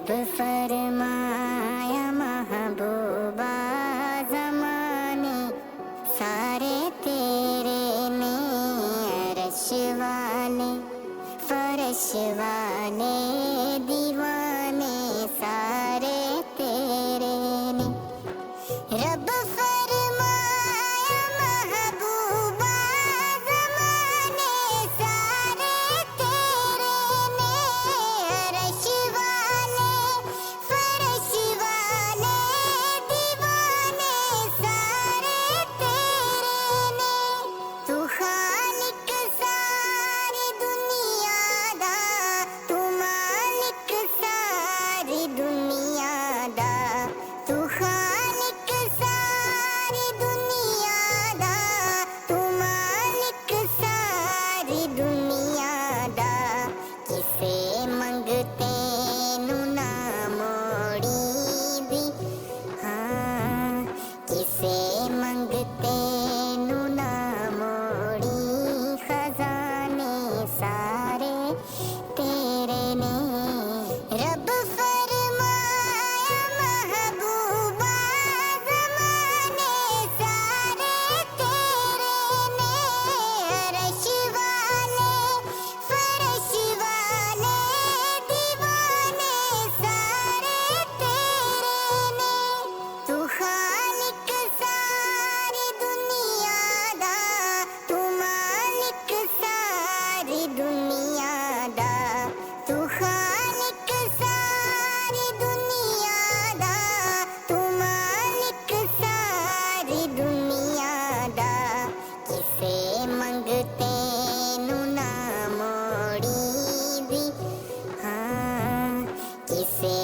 रब फरमाया महबूबा ज़माने सारे तेरे ने, अरश वाले फर्श वाले दीवाने सारे तेरे ने। रब फरमाया महबूबा ज़माने सारे तेरे ने, अरश वाले फर्श वाले दीवाने सारे तेरे ने। तू खालिक सारी दुनिया दा, तू मालिक सारी दुनिया दा, तू खालिक सारी दुनिया दा, तू मालिक सारी दुनिया दा। किसे मंगते नू ना मोड़ी दी, हाँ किसे मंगते नू ना मोड़ी, खजाने सारे तेरे ने। रब फरमाया महबूबा ज़माने सारे तेरे ने, अरश वाले फर्श वाले दीवाने सारे तेरे ने। तू खालिक सारी दुनिया दा, तू मालिक सारी दुनिया दा, तू खालिक सारी दुनिया दा, तू मालिक सारी दुनिया दा। किसे मंगते नू ना मोड़ी दी, हाँ किसे